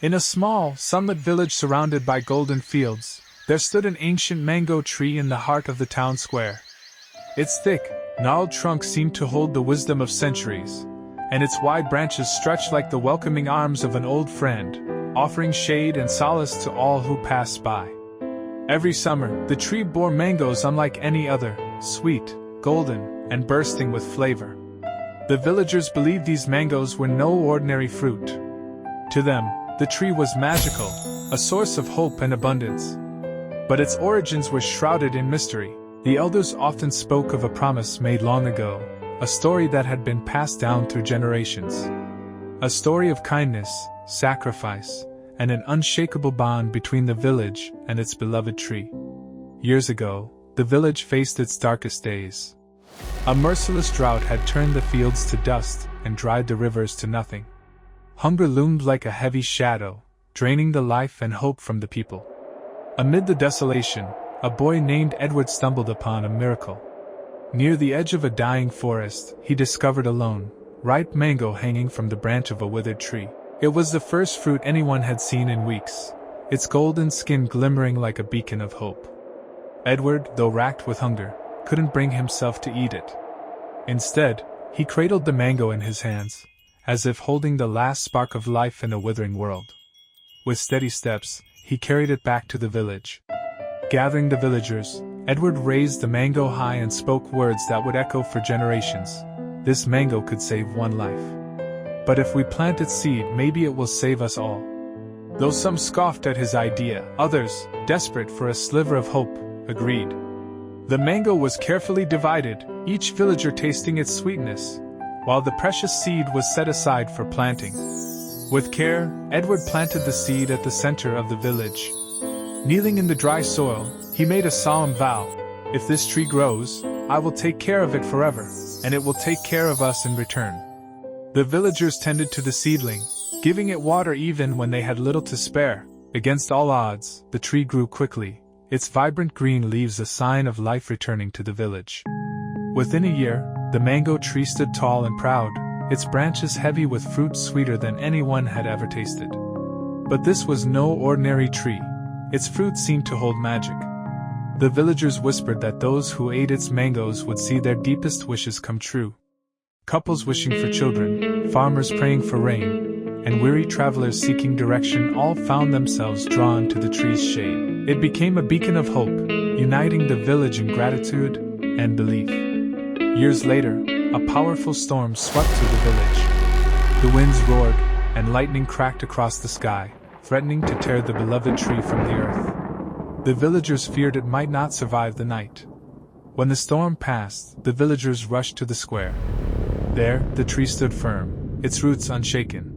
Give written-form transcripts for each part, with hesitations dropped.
In a small, sunlit village surrounded by golden fields, there stood an ancient mango tree in the heart of the town square. Its thick, gnarled trunk seemed to hold the wisdom of centuries, and its wide branches stretched like the welcoming arms of an old friend, offering shade and solace to all who passed by. Every summer, the tree bore mangoes unlike any other, sweet, golden, and bursting with flavor. The villagers believed these mangoes were no ordinary fruit. To them, the tree was magical, a source of hope and abundance. But its origins were shrouded in mystery. The elders often spoke of a promise made long ago, a story that had been passed down through generations. A story of kindness, sacrifice, and an unshakable bond between the village and its beloved tree. Years ago, the village faced its darkest days. A merciless drought had turned the fields to dust and dried the rivers to nothing. Hunger loomed like a heavy shadow, draining the life and hope from the people. Amid the desolation, a boy named Edward stumbled upon a miracle. Near the edge of a dying forest, he discovered a lone, ripe mango hanging from the branch of a withered tree. It was the first fruit anyone had seen in weeks, its golden skin glimmering like a beacon of hope. Edward, though racked with hunger, couldn't bring himself to eat it. Instead, he cradled the mango in his hands, as if holding the last spark of life in a withering world. With steady steps, he carried it back to the village. Gathering the villagers, Edward raised the mango high and spoke words that would echo for generations. This mango could save one life. But if we plant its seed, maybe it will save us all. Though some scoffed at his idea, others, desperate for a sliver of hope, agreed. The mango was carefully divided, each villager tasting its sweetness, while the precious seed was set aside for planting. With care, Edward planted the seed at the center of the village. Kneeling in the dry soil, he made a solemn vow: if this tree grows, I will take care of it forever, and it will take care of us in return. The villagers tended to the seedling, giving it water even when they had little to spare. Against all odds, the tree grew quickly, its vibrant green leaves a sign of life returning to the village. Within a year, the mango tree stood tall and proud, its branches heavy with fruit sweeter than anyone had ever tasted. But this was no ordinary tree. Its fruit seemed to hold magic. The villagers whispered that those who ate its mangoes would see their deepest wishes come true. Couples wishing for children, farmers praying for rain, and weary travelers seeking direction all found themselves drawn to the tree's shade. It became a beacon of hope, uniting the village in gratitude and belief. Years later, a powerful storm swept through the village. The winds roared, and lightning cracked across the sky, threatening to tear the beloved tree from the earth. The villagers feared it might not survive the night. When the storm passed, the villagers rushed to the square. There, the tree stood firm, its roots unshaken.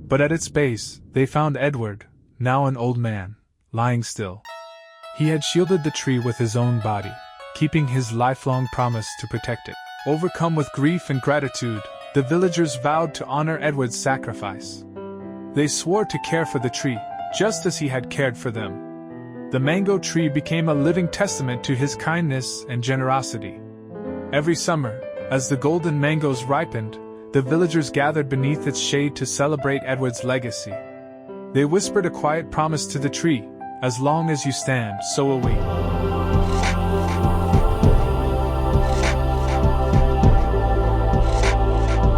But at its base, they found Edward, now an old man, lying still. He had shielded the tree with his own body, keeping his lifelong promise to protect it. Overcome with grief and gratitude, the villagers vowed to honor Edward's sacrifice. They swore to care for the tree, just as he had cared for them. The mango tree became a living testament to his kindness and generosity. Every summer, as the golden mangoes ripened, the villagers gathered beneath its shade to celebrate Edward's legacy. They whispered a quiet promise to the tree: as long as you stand, so will we.